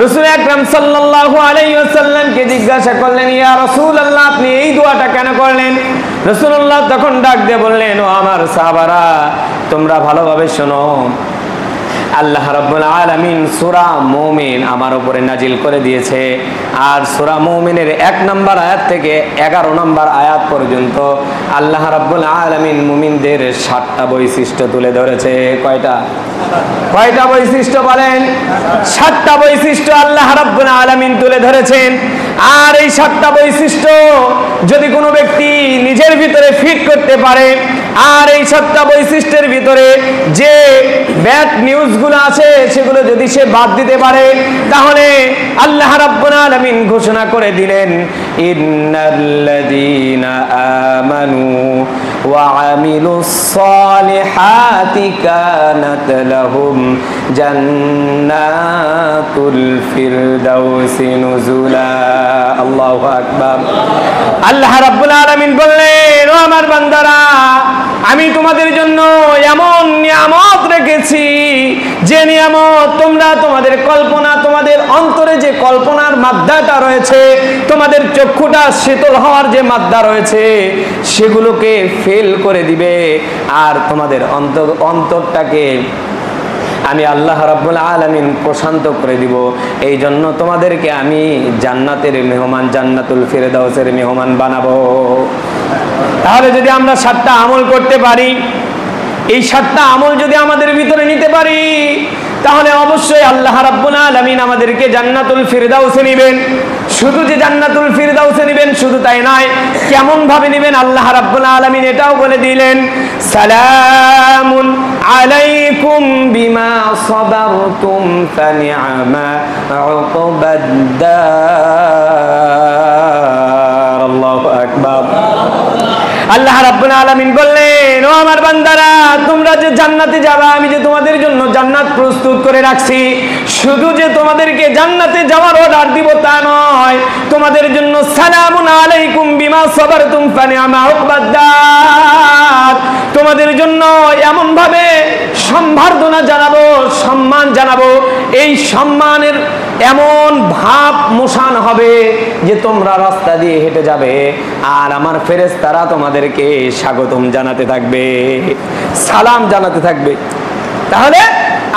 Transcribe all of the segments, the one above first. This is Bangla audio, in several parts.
রাসূল আকরাম সাল্লাল্লাহু আলাইহি ওয়াসাল্লামকে জিজ্ঞাসা করলেন, ইয়া রাসূলুল্লাহ, আপনি এই দোয়াটা কেন করলেন? রাসূলুল্লাহ তখন ডাক দিয়ে বললেন, ও আমার সাহাবারা, তোমরা ভালোভাবে শোনো, আল্লাহ রাব্বুল আলামিন সূরা মুমিন আমার উপরে নাজিল করে দিয়েছে। আর সূরা মুমিনের 1 নম্বর আয়াত থেকে 11 নম্বর আয়াত পর্যন্ত আল্লাহ রাব্বুল আলামিন মুমিনদের 7টা বৈশিষ্ট্য তুলে ধরেছে। কয়টা বৈশিষ্ট্য বলেন? 7টা বৈশিষ্ট্য আল্লাহ রাব্বুল আলামিন তুলে ধরেছেন। আর এই 7টা বৈশিষ্ট্য যদি কোনো ব্যক্তি নিজের ভিতরে ফিট করতে পারে, আর এই 7টা বৈশিষ্ট্যের ভিতরে যে ব্যাড নিউজগুলো আছে সেগুলো যদি সে বাদ দিতে পারে, তাহলে আল্লাহ রাব্বুল আলামিন ঘোষণা করে দিলেন, ইন্নাল্লাযীনা আমানু ওয়া আমিলুস সালিহাতি কানাত লাহুম জান্নাতুল ফিরদাউসি নুজুলা। আল্লাহু আকবার। আল্লাহ রাব্বুল আলামিন বললেন, ও আমার বান্দারা, আমি তোমাদের জন্য এমন নিয়ামত রেখেছি যে নিয়ামত তোমরা তোমাদের কল্পনা, তোমাদের অন্তরে যে কল্পনার মাত্রাটা রয়েছে, তোমাদের চক্ষুটা শীতল হওয়ার যে মাত্রা রয়েছে, সেগুলোকে ফেল করে দিবে। আর তোমাদের অন্তরটাকে আমি আল্লাহ রাব্বুল আলামিন প্রশান্ত করে দিব। এই জন্য তোমাদেরকে আমি জান্নাতের মেহমান, জান্নাতুল ফিরদাউসের মেহমান বানাবো। তাহলে যদি আমরা 7টা আমল করতে পারি, এই 7টা আমল যদি আমাদের ভিতরে নিতে পারি, তাহলে অবশ্যই আল্লাহ রাব্বুল আলামিন আমাদেরকে জান্নাতুল ফিরদাউসে নেবেন। শুধু যে জান্নাতুল ফিরদাউসে নেবেন শুধু তাই নয়, কেমন ভাবে নেবেন আল্লাহ রাব্বুল আলামিন এটাও বলে দিলেন, সালামুন আলাইকুম বিমা সাবারতুম ফানি'মা উকবাদ-দার। আল্লাহু আকবার। আল্লাহ রাব্বুল আলামিন বললেন, ও আমার বান্দারা, তোমরা যে জান্নাতে যাবে, আমি যে তোমাদের জন্য জান্নাত প্রস্তুত করে রাখছি, শুধু যে তোমাদেরকে জান্নাতে যাওয়ার অর্ডার দিব তা নয়, তোমাদের জন্য সালামুন আলাইকুম বিমা সাবারতুম ফানি'মা উকবাদ-দার, তোমাদের জন্য এমন ভাবে সম্বর্ধনা জানাবো, সম্মান জানাবো, এই সম্মানের এমন ভাব মোশান হবে যে তোমরা রাস্তা দিয়ে হেঁটে যাবে আর আমার ফেরেশতারা তোমাদেরকে স্বাগতম জানাতে থাকবে, সালাম জানাতে থাকবে। তাহলে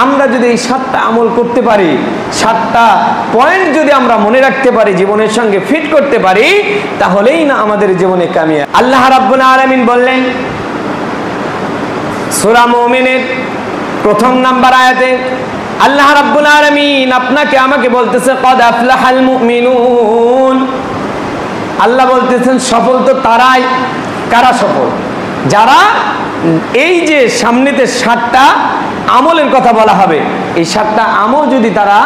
আমরা যদি এই 7টা আমল করতে পারি, 7টা পয়েন্ট যদি আমরা মনে রাখতে পারি, জীবনের সঙ্গে ফিট করতে পারি, তাহলেই না আমাদের জীবনে কামিয়াব। আল্লাহ রাব্বুল আলামিন বললেন সূরা মুমিনের 1 নম্বর আয়াতে, আল্লাহ রাব্বুল আলামিন আপনাকে আমাকে বলতেছে, কদ আফলাহাল মুমিনুন। আল্লাহ বলতেছেন সফল তো তারাই। কারা সফল? যারা এই যে সামনেতে 7টা আমলের কথা বলা হবে, এই 7টা আমল যদি তারা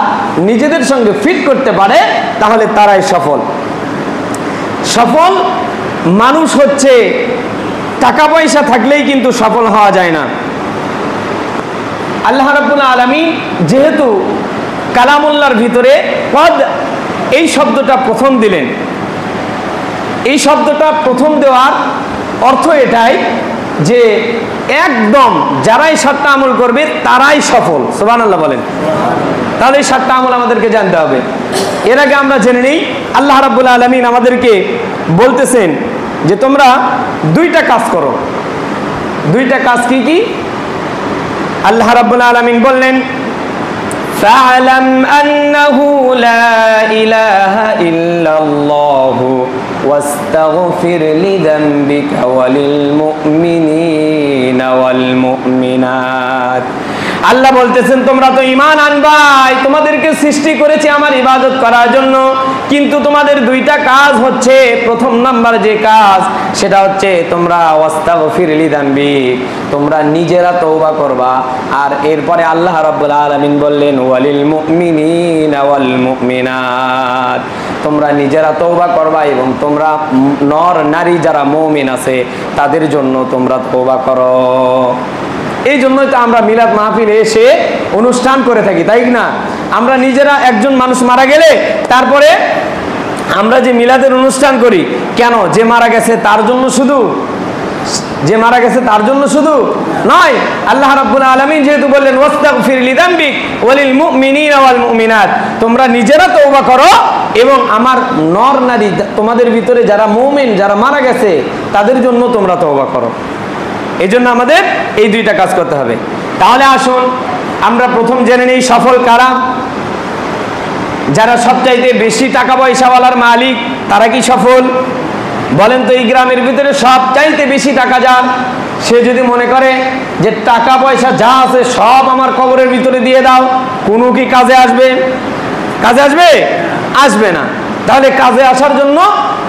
নিজেদের সঙ্গে ফিট করতে পারে, তাহলে তারাই সফল। সফল মানুষ হচ্ছে, টাকা পয়সা থাকলেই কিন্তু সফল হওয়া যায় না। আল্লাহ রাব্বুল আলামিন যেহেতু কালামুল্লাহর ভিতরে কদ এই শব্দটা প্রথম দিলেন, এই শব্দটা প্রথম দেওয়ার অর্থ এটাই যে একদম যারাই 7টা আমল করবে তারাই সফল। সুবহানাল্লাহ বলেন। তাহলে এই 7টা আমল আমাদেরকে জানতে হবে। এর আগে আমরা জেনে নিই, আল্লাহ রাব্বুল আলামিন আমাদেরকে বলতেছেন যে তোমরা 2টা কাজ করো। 2টা কাজ কি কি? আল্লাহ রাব্বুল আলামিন বললেন, ফা'লাম আন্নাহু লা ইলাহা ইল্লাল্লাহু ওয়াস্তাগফির লিযামবিকা ওয়ালিল মুমিনিনা ওয়াল মুমিনাত। আল্লাহ বলতেছেন তোমরা তো ঈমান আনবাই, তোমাদেরকে সৃষ্টি করেছি আমার ইবাদত করার জন্য, কিন্তু তোমাদের 2টা কাজ হচ্ছে, প্রথম নাম্বার যে কাজ সেটা হচ্ছে তোমরা ওয়াস্তাগফির লিযামবিক, তোমরা নিজেরা তওবা করবা। আর এরপরে আল্লাহ রাব্বুল আলামিন বললেন ওয়ালিল মুমিনিনা ওয়াল মুমিনাত, তোমরা নিজেরা তওবা করবা এবং তোমরা নর নারী যারা মুমিন আছে তাদের জন্য তোমরা তওবা করো। এই জন্যই তো আমরা মিলাদ মাহফিলে এসে অনুষ্ঠান করে থাকি, তাই না? আমরা নিজেরা একজন মানুষ মারা গেলে তারপরে আমরা যে মিলাদের অনুষ্ঠান করি, কেন? যে মারা গেছে তার জন্য শুধু, যে মারা গেছে তার জন্য শুধু নয়, আল্লাহ রাব্বুল আলামিন যেহেতু বললেন ওয়াস্তাগফির লিযামবিক ওয়ালিল মুমিনিনা ওয়াল মুমিনাত, তোমরা নিজেরা তওবা করো এবং আমার নর নারী তোমাদের ভিতরে যারা মুমিন যারা মারা গেছে তাদের জন্য তোমরা তওবা করো। এই জন্য আমাদের এই দুইটা কাজ করতে হবে। তাহলে আসুন আমরা প্রথম জেনে নিই সফল কারা। যারা সবচাইতে বেশি টাকা পয়সাওয়ালার মালিক তারা কি সফল? বলেন তো এই গ্রামের ভিতরে সবচাইতে বেশি টাকা যার, সে যদি মনে করে যে টাকা পয়সা যা আছে সব আমার কবরের ভিতরে দিয়ে দাও, কোনো কি কাজে আসবে? কাজে আসবে? আসবে না। তাহলে কাজে আসার জন্য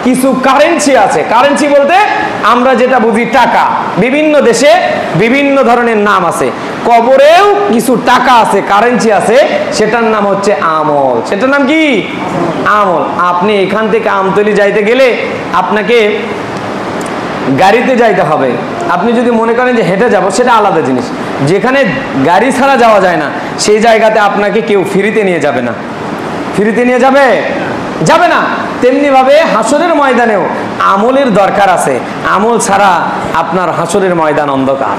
কিছু কারেন্সি আছে। কারেন্সি বলতে আমরা যেটা বুঝি টাকা, বিভিন্ন দেশে বিভিন্ন ধরনের নাম আছে। কবরেও কিছু টাকা আছে, কারেন্সি আছে, সেটার নাম হচ্ছে আমল। সেটার নাম কি? আমল। আপনি এখান থেকে আমতলি যাইতে গেলে আপনাকে গাড়িতে যাইতে হবে। আপনি যদি মনে করেন যে হেঁটে যাব, সেটা আলাদা জিনিস। যেখানে গাড়ি ছাড়া যাওয়া যায় না সেই জায়গাতে আপনাকে কেউ ফ্রিতে নিয়ে যাবে না। ফ্রিতে নিয়ে যাবে? যাবে না। তেমনি ভাবে হাসরের ময়দানেও আমলের দরকার আছে। আমল ছাড়া আপনার হাসরের ময়দান অন্ধকার।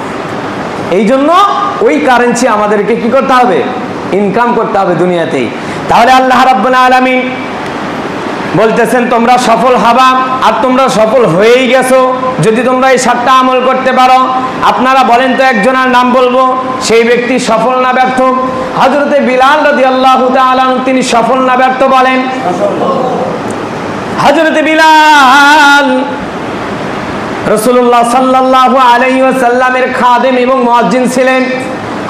এই জন্য ওই কারেন্সি আমাদেরকে কি করতে হবে? ইনকাম করতে হবে দুনিয়াতেই। তাহলে আল্লাহ রাব্বুল আলামিন বলতেছেন তোমরা সফল হবা, আর তোমরা সফল হয়েই গেছো যদি তোমরা এই 7টা আমল করতে পারো। আপনারা বলেন তো একজনের নাম বলবো, সেই ব্যক্তি সফল না ব্যর্থ? হযরতে বিলাল রাদিয়াল্লাহু তাআলা তিনি সফল না ব্যর্থ বলেন? হযরতে বিলাল রাসূলুল্লাহ সাল্লাল্লাহু আলাইহি ওয়াসাল্লামের খাদেম এবং মুয়াজ্জিন ছিলেন।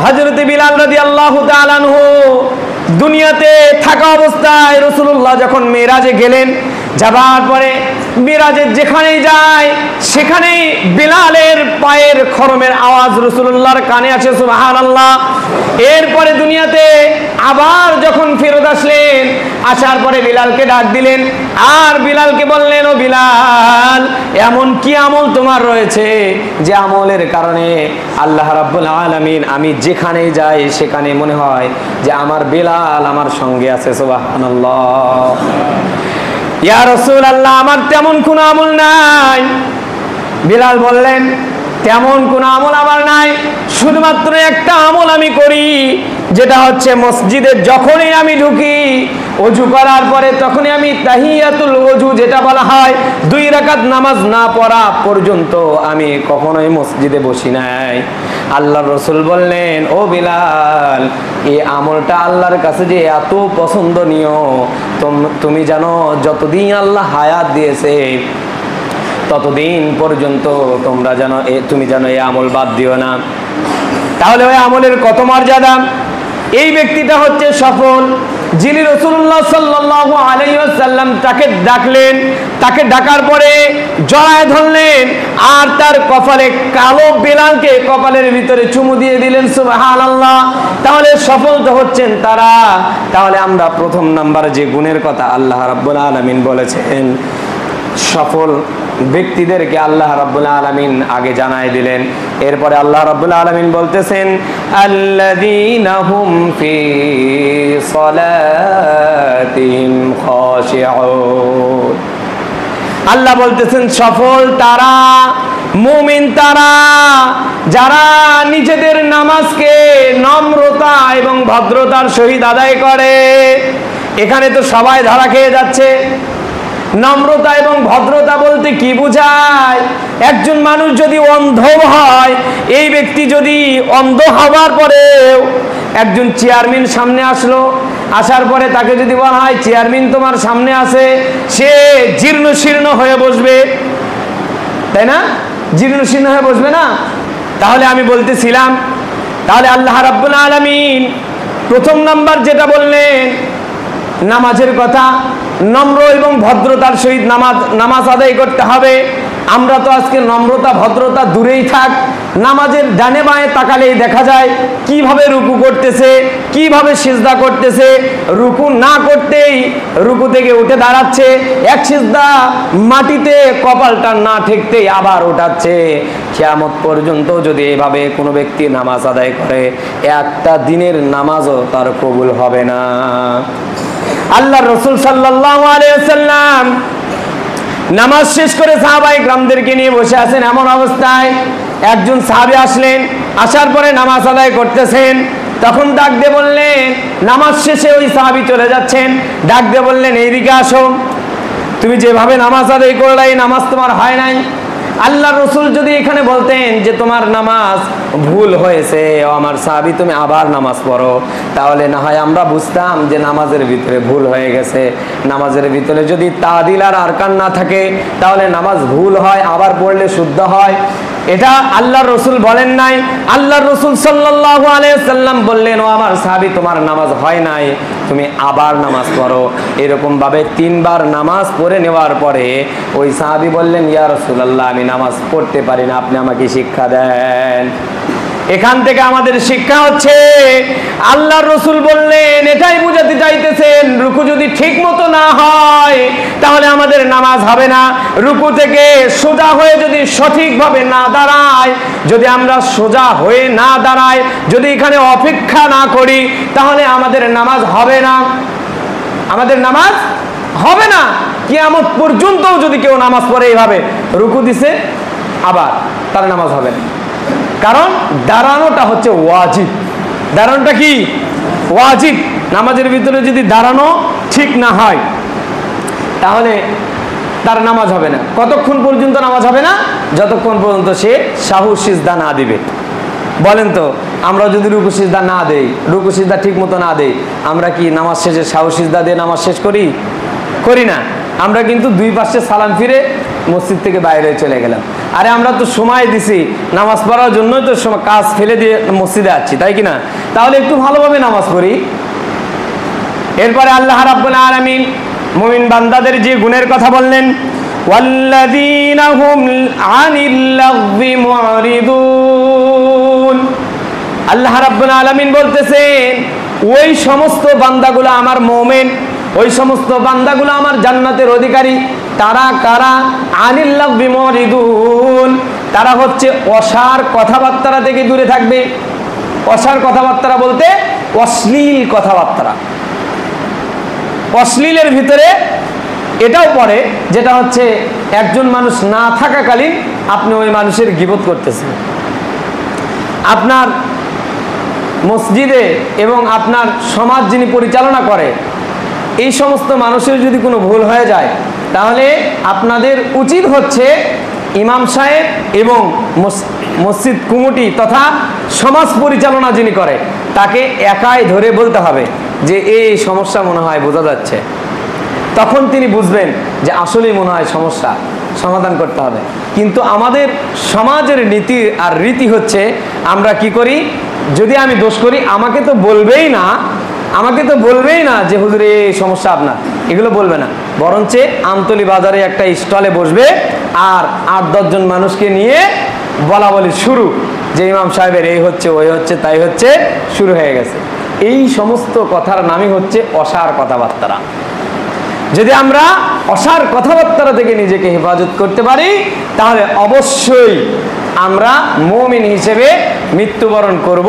হযরতে বিলাল রাদিয়াল্লাহু তাআলা আনহু দুনিয়াতে থাকা অবস্থায় রাসূলুল্লাহ যখন মেরাজে গেলেন, যাবার পরে মেরাজে যেখানেই যায় সেখানেই বিলালের পায়ের খরমের আওয়াজ রাসূলুল্লাহর কানে আসে, সুবহানাল্লাহ। এরপরে দুনিয়াতে আবার যখন ফেরত আসলেন, আসার পরে বিলালকে ডাক দিলেন আর বিলালকে বললেন, ও বিলাল, এমন কি আমল তোমার রয়েছে যে আমলের কারণে আল্লাহ রাব্বুল আলামিন আমি যেখানেই যাই সেখানে মনে হয় যে আমার বিলাল আমার সঙ্গে আছে, সুবহানাল্লাহ। ইয়া রাসূলুল্লাহ, আমার তেমন কোনো আমল নাই। বিলাল বললেন, তেমন কোনো আমল আমার নাই, শুধুমাত্র একটা আমল আমি করি, যেটা হচ্ছে মসজিদে যখনই আমি ঢুকি ওযু করার পরে তখনই আমি তাহিয়াতুল ওযু যেটা বলা হয় 2 রাকাত নামাজ না পড়া পর্যন্ত আমি কখনোই মসজিদে বসি নাই। আল্লাহর রাসূল বললেন, ও বিলাল, এই আমলটা আল্লাহর কাছে যে এত পছন্দনীয়, তুমি জানো যতদিন আল্লাহ হায়াত দিয়েছে ততদিন পর্যন্ত তুমি জানো এই আমল বাদ দিও না। তাহলে ওই আমলের কত মর্যাদা! এই ব্যক্তিটা হচ্ছে সফল, যিনি রাসূলুল্লাহ সাল্লাল্লাহু আলাইহি ওয়াসাল্লাম তাকে ডাকলেন, তাকে ডাকার পরে জড়ায় ধরলেন আর তার কপালে কালো বিলালকে কপালের ভিতরে চুমু দিয়ে দিলেন, সুবহানাল্লাহ। তাহলে সফল তো হচ্ছেন তারা। তাহলে আমরা প্রথম নাম্বার যে গুণের কথা আল্লাহ রাব্বুল আলামিন বলেছেন, সফল ব্যক্তিদেরকে আল্লাহ রাব্বুল আলামিন আগে জানাই দিলেন। এরপরে আল্লাহ রাব্বুল আলামিন বলতেছেন, আল্লাযীনা হুম ফি সালাতিহিম খাশিউন। আল্লাহ বলতেছেন সফল তারা, মুমিন তারা, যারা নিজেদের নামাজকে নম্রতা এবং ভদ্রতার সহিত আদায় করে। এখানে তো সবাই ধরা খেয়ে যাচ্ছে। নম্রতা এবং ভদ্রতা বলতে কি বোঝায়? একজন মানুষ যদি অন্ধ হয়, এই ব্যক্তি যদি অন্ধ হওয়ার পরেও একজন চেয়ারম্যান সামনে আসলো, আসার পরে তাকে যদি বলা হয় চেয়ারম্যান তোমার সামনে আছে, সে জীর্ণ শীর্ণ হয়ে বসবে, তাই না? জীর্ণ শীর্ণ হয়ে বসবে না? তাহলে আমি বলতেছিলাম, তাহলে আল্লাহ রাব্বুল আলামিন প্রথম নাম্বার যেটা বললেন নামাজের কথা, নম্র এবং ভদ্রতার সহিত নামাজ আদায় করতে হবে। আমরা তো আজকে নম্রতা ভদ্রতা দূরেই থাক, নামাজের ডানে বাঁয়ে তাকালেই দেখা যায় কিভাবে রুকু করতেছে, কিভাবে সিজদা করতেছে। রুকু না করতেই রুকু থেকে উঠে দাঁড়াচ্ছে, এক সিজদা মাটিতে কপালটা না ঠেকতেই আবার উঠাচ্ছে। কিয়ামত পর্যন্ত যদি এভাবে কোনো ব্যক্তি নামাজ আদায় করে, একটা দিনের নামাজও তার কবুল হবে না। আল্লাহর রাসূল সাল্লাল্লাহু আলাইহি ওয়াসাল্লাম নামাজ শেষ করে সাহাবায়ে কেরামদেরকে নিয়ে বসে আছেন। এমন অবস্থায় একজন সাহাবী আসলেন, আসার পরে নামাজ আদায় করতেছেন। তখন ডাক দিয়ে বললেন, নামাজ শেষে ওই সাহাবী চলে যাচ্ছেন, ডাক দিয়ে বললেন, এইদিকে আসো, তুমি যেভাবে নামাজ আদায় করলে এই নামাজ তোমার হয় নাই। আল্লাহ রসুল যদি এখানে বলতেন যে তোমার নামাজ ভুল হয়েছে, ও আমার সাহাবী তুমি আবার নামাজ পড়ো, তাহলে না হয় আমরা বুঝতাম যে নামাজের ভিতরে ভুল হয়ে গেছে। নামাজের ভিতরে যদি তাদিল আর আরকান না থাকে, তাহলে নামাজ ভুল হয়, আবার পড়লে শুদ্ধ হয়। এটা আল্লাহ রসুল বলেন নাই। আল্লাহ রসুল সাল্লাল্লাহু আলাইহি ওয়াসাল্লাম বললেন, ও আমার সাহাবী তোমার নামাজ হয় নাই, তুমি আবার নামাজ পড়ো। এরকম ভাবে 3 বার নামাজ পড়ে নেওয়ার পরে ওই সাহাবী বললেন, ইয়া রাসূলুল্লাহ আমি নামাজ পড়তে পারি না, আপনি আমাকে শিক্ষা দেন। এখান থেকে আমাদের শিক্ষা হচ্ছে, আল্লাহ রসুল বললেন, এটাই বুঝাতে চাইতেছেন রুকু যদি ঠিক মতো না হয় তাহলে আমাদের নামাজ হবে না। রুকু থেকে সোজা হয়ে যদি সঠিকভাবে না দাঁড়ায়, যদি আমরা সোজা হয়ে না দাঁড়াই, যদি এখানে অপেক্ষা না করি, তাহলে আমাদের নামাজ হবে না, আমাদের নামাজ হবে না। কিয়ামত পর্যন্তও যদি কেউ নামাজ পড়ে এইভাবে রুকু দিছে আবার, তার নামাজ হবে না। কারণ দাঁড়ানোটা হচ্ছে ওয়াজিব। দাঁড়ানোটা কি ওয়াজিব। নামাজের ভিতরে যদি দাঁড়ানো ঠিক না হয় তাহলে তার নামাজ হবে না। কতক্ষণ পর্যন্ত নামাজ হবে না? যতক্ষণ পর্যন্ত সে সাহু সিজদা না দিবে। বলেন তো, আমরা যদি রুকু সিজদা না দেই, রুকু সিজদা ঠিক মতো না দেই, আমরা কি নামাজ শেষে সাহু সিজদা দিয়ে নামাজ শেষ করি? করি না। আমরা কিন্তু 2 পাশে সালাম ফিরে মসজিদ থেকে বাইরে চলে গেলাম। আরে আমরা তো সময় দিছি নামাজ পড়ার জন্যই তো কাজ ফেলে দিয়ে মসজিদে আসছি, তাই কি না? তাহলে একটু ভালোভাবে নামাজ পড়ি। এরপরে আল্লাহ রাব্বুল আলামিন মুমিন বান্দাদের যে গুণের কথা বললেন, ওয়াল্লাযীনা হুম আনিল লাগবি মুরিদুন। আল্লাহ রাব্বুল আলামিন বলতেছেন, ওই সমস্ত বান্দাগুলো আমার মুমিন, ওই সমস্ত বান্দাগুলো আমার জান্নাতের অধিকারী। তারা কারা? আনিল লাগবি মুরিদুন, তারা হচ্ছে অসার কথাবার্তা থেকে দূরে থাকবে। অসার কথাবার্তা বলতে অশ্লীল কথাবার্তা। অশ্লীলের ভিতরে এটাও পড়ে, যেটা হচ্ছে একজন মানুষ না থাকাকালীন আপনি ওই মানুষের গীবত করতেছেন। আপনার মসজিদে এবং আপনার সমাজ যিনি পরিচালনা করে, এই সমস্ত মানুষের যদি কোনো ভুল হয়ে যায়, তাহলে আপনাদের উচিত হচ্ছে ইমাম সাহেব এবং মসজিদ কমিটি তথা সমাজ পরিচালনা যিনি করে, তাকে একাই ধরে বলতে হবে যে এই সমস্যা মনে হয় বোঝা যাচ্ছে। তখন তিনি বুঝবেন যে আসলেই মনে হয় সমস্যা, সমাধান করতে হবে। কিন্তু আমাদের সমাজের নীতি আর রীতি হচ্ছে, আমরা কি করি, যদি আমি দোষ করি আমাকে তো বলবেই না, আমাকে তো বলবেই না যে হুজুর এই সমস্যা আপনার, এগুলো বলবে না। বরঞ্চ আমতলী বাজারে একটা স্টলে বসবে আর 8-10 জন মানুষকে নিয়ে বলা বলি শুরু, যে ইমাম সাহেবের এই হচ্ছে, ওই হচ্ছে, তাই হচ্ছে, শুরু হয়ে গেছে। এই সমস্ত কথার নামই হচ্ছে অসার কথাবার্তা। যদি আমরা অসার কথাবার্তা থেকে নিজেকে হেফাজত করতে পারি, তাহলে অবশ্যই আমরা মুমিন হিসেবে মৃত্যুবরণ করব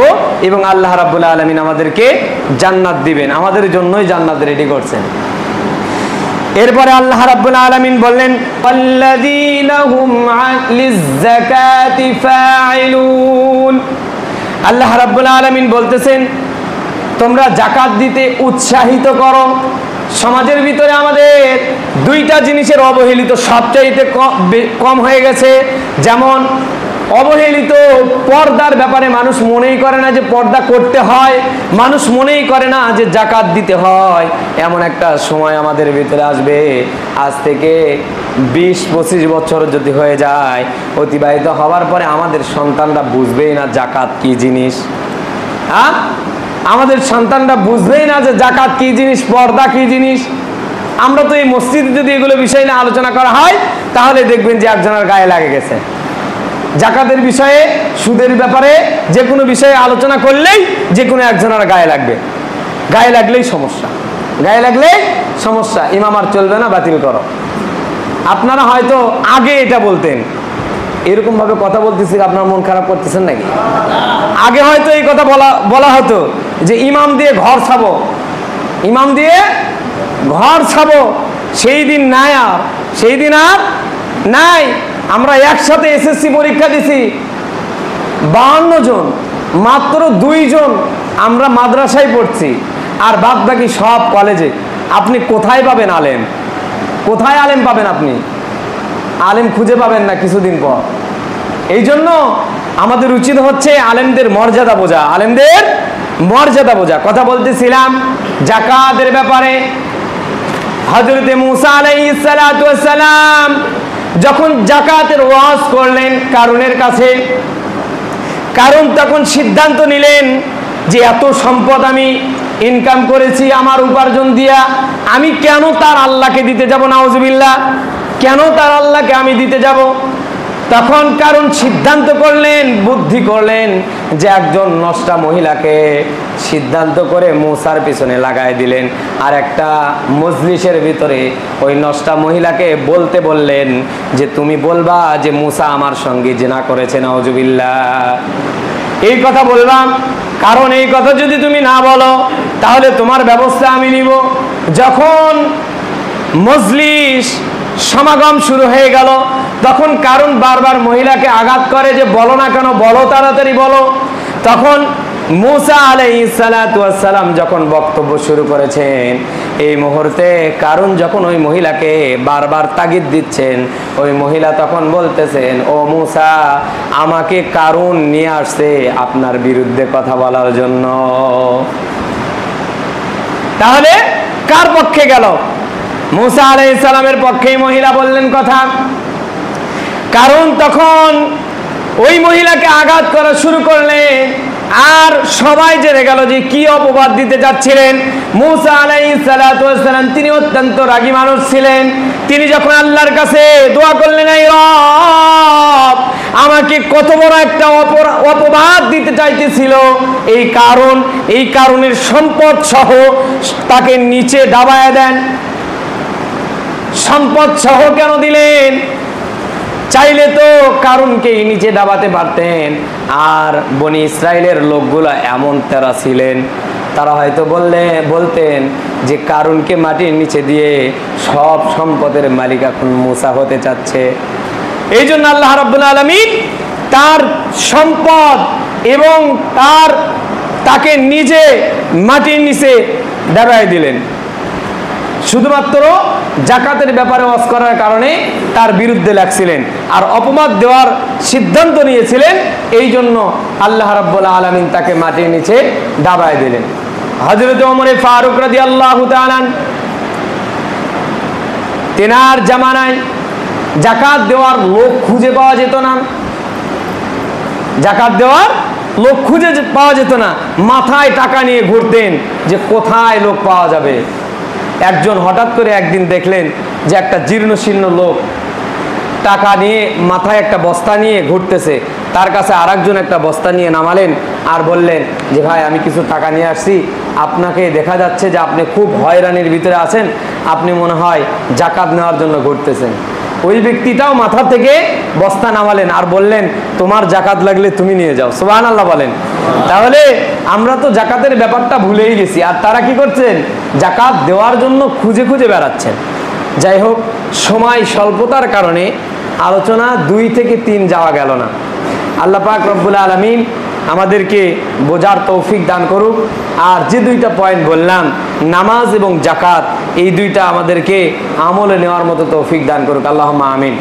এবং আল্লাহ রাব্বুল আলামিন আমাদেরকে জান্নাত দিবেন। আমাদের জন্যই জান্নাত রেডি করছেন। এরপরে আল্লাহ রাব্বুল আলামিন বললেন, আল্লাযীনা হুম লিয-যাকাতি ফাইলুন। আল্লাহ রাব্বুল আলামিন বলতেছেন, তোমরা যাকাত দিতে উৎসাহিত করো। সমাজের ভিতরে আমাদের 2টা জিনিসের অবহেলিত সবচাইতে কম হয়ে গেছে। যেমন অবহেলিত পর্দার ব্যাপারে মানুষ মনেই করে না যে পর্দা করতে হয়, মানুষ মনেই করে না যে যাকাত দিতে হয়। এমন একটা সময় আমাদের ভিতরে আসবে, আজ থেকে 20-25 বছর যদি হয়ে যায়, অতিবাহিত হওয়ার পরে আমাদের সন্তানরা বুঝবেই না যাকাত কি জিনিস। হ্যাঁ, আমাদের সন্তানরা বুঝবেই না যে যাকাত কি জিনিস, পর্দা কি জিনিস। আমরা তো এই মসজিদে যদি এগুলো বিষয় নিয়ে আলোচনা করা হয়, তাহলে দেখবেন যে একজনের গায়ে লাগে গেছে। যাকাতের বিষয়ে, সুদের ব্যাপারে যে কোনো বিষয়ে আলোচনা করলেই যে কোনো একজনের গায়ে লাগবে। গায়ে লাগলেই সমস্যা, গায়ে লাগলেই সমস্যা। ইমাম আর চলবে না, বাতিল করো। আপনারা হয়তো আগে এটা বলতেন, এরকম ভাবে কথা বলতেছি, আপনার মন খারাপ করতেছেন নাকি? আগে হয়তো এই কথা বলা হতো যে ইমাম দিয়ে ঘর ছাবো, ইমাম দিয়ে ঘর ছাবো। সেই দিন নাই আর। সেই দিন আর নাই। আমরা একসাথে এসএসসি পরীক্ষা দিছি 52 জন, মাত্র 2 জন আমরা মাদ্রাসায় পড়ছি, আর বাদ বাকি সব কলেজে। আপনি কোথায় পাবেন আলেম? কোথায় আলেম পাবেন? আপনি আলেম খুঁজে পাবেন না কিছুদিন পর। এই জন্য আমাদের উচিত হচ্ছে আলেমদের মর্যাদা বোঝা, আলেমদের মর্যাদা বোঝা। কথা বলতেছিলাম যাকাতের ব্যাপারে। হযরতে মুসা আলাইহিস সালাতু ওয়াস সালাম যখন যাকাতের ওয়াজ করলেন কারুনের কাছে, কারণ তখন সিদ্ধান্ত নিলেন যে এত সম্পদ আমি ইনকাম করেছি আমার উপার্জন দিয়া, আমি কেন তার আল্লাহকে দিতে যাব? নাউজুবিল্লাহ, কেন তার আল্লাহকে আমি দিতে যাব? তখন কারণ সিদ্ধান্ত করলেন, বুদ্ধি করলেন যে একজন নষ্টা মহিলাকে সিদ্ধান্ত করে মুসার পিছনে লাগাই দিলেন, আর একটা মজলিসের ভিতরে ওই নষ্টা মহিলাকে বলতে বললেন যে তুমি বলবা যে মুসা আমার সঙ্গে জিনা করেছে। নাউজুবিল্লাহ, এই কথা বললাম, কারণ এই কথা যদি তুমি না বলো তাহলে তোমার ব্যবস্থা আমি নিব। যখন মজলিস সমাগম শুরু হয়ে গেল, তখন কারণ বারবার মহিলাকে আঘাত করে যে বলো না কেন, বলো, তাড়াতাড়ি বলো। তখন মুসা আলাইহিস সালাতু ওয়াস সালাম যখন বক্তব্য শুরু করেছেন, এই মুহূর্তে কারণ যখন ওই মহিলাকে বারবার তাগিদ দিচ্ছেন, ওই মহিলা তখন বলতেছেন, ও মুসা, আমাকে কারণ নিয়ে আসছে আপনার বিরুদ্ধে কথা বলার জন্য। তাহলে কার পক্ষে গেল? মুসা আলাইহিস সালামের পক্ষেই মহিলা বললেন কথা। কারণ তখন ওই মহিলাকে আঘাত করা শুরু করলেন, আর সবাই জেনে গেল যে কি অপবাদ দিতে যাচ্ছিলেন। মুসা আলাইহিস সালাতু ওয়াস সালাম তিনি অত্যন্ত রাগী মানুষ ছিলেন। তিনি যখন আল্লাহর কাছে দোয়া করলেন, এই রব, আমাকে কত বড় একটা অপবাদ দিতে চাইতেছিল এই কারণের সম্পদ সহ তাকে নিচে ডাবায়া দেন। সম্পদ সহ কেন দিলেন? চাইলে তো কারুনকেই নিচে ডাবাতে পারতেন। আর বনি ইসরায়েলের লোকগুলো এমন তেরা ছিলেন, তারা হয়তো বলতেন যে কারুনকে মাটির নিচে দিয়ে সব সম্পদের মালিক এখন মুসা হতে চাচ্ছে। এই জন্য আল্লাহ রাব্বুল আলামিন তার সম্পদ এবং তাকে নিজে মাটির নিচে ডাবায় দিলেন, শুধুমাত্র যাকাতের ব্যাপারে ওয়াজ করার কারণে তার বিরুদ্ধে লাগছিলেন আর অপবাদ দেওয়ার সিদ্ধান্ত নিয়েছিলেন। এই জন্য আল্লাহ রাব্বুল আলামিন তাকে মাটির নিচে ডাবায় দিলেন। হযরত ওমর ফারুক রাদিয়াল্লাহু তাআলা তেনার জামানায় যাকাত দেওয়ার লোক খুঁজে পাওয়া যেত না। যাকাত দেওয়ার লোক খুঁজে পাওয়া যেত না, মাথায় টাকা নিয়ে ঘুরতেন যে কোথায় লোক পাওয়া যাবে। একজন হঠাৎ করে একদিন দেখলেন যে একটা জীর্ণশীর্ণ লোক টাকা নিয়ে মাথায় একটা বস্তা নিয়ে ঘুরতেছে। তার কাছে আরেকজন একটা বস্তা নিয়ে নামালেন আর বললেন যে ভাই, আমি কিছু টাকা নিয়ে আসছি, আপনাকে দেখা যাচ্ছে যে আপনি খুব হয়রানির ভিতরে আছেন, আপনি মনে হয় যাকাত নেওয়ার জন্য ঘুরতেছেন। ওই ব্যক্তিটাও মাথা থেকে বস্তা নামালেন আর বললেন, তোমার যাকাত লাগলে তুমি নিয়ে যাও। সুবহানাল্লাহ বলেন। তাহলে আমরা তো যাকাতের ব্যাপারটা ভুলেই গেছি, আর তারা কি করছেন? যাকাত দেওয়ার জন্য খুঁজে খুঁজে বেড়াচ্ছেন। যাই হোক, সময় স্বল্পতার কারণে আলোচনা 2 থেকে 3 যাওয়া গেল না। আল্লাহ পাক রব্বুল আলামিন আমাদেরকে বোঝার তৌফিক দান করুক। আর যে 2টা পয়েন্ট বললাম, নামাজ এবং যাকাত, এই 2টা আমাদেরকে আমলে নেওয়ার মতো তৌফিক দান করুক। আল্লাহুম্মা আমিন।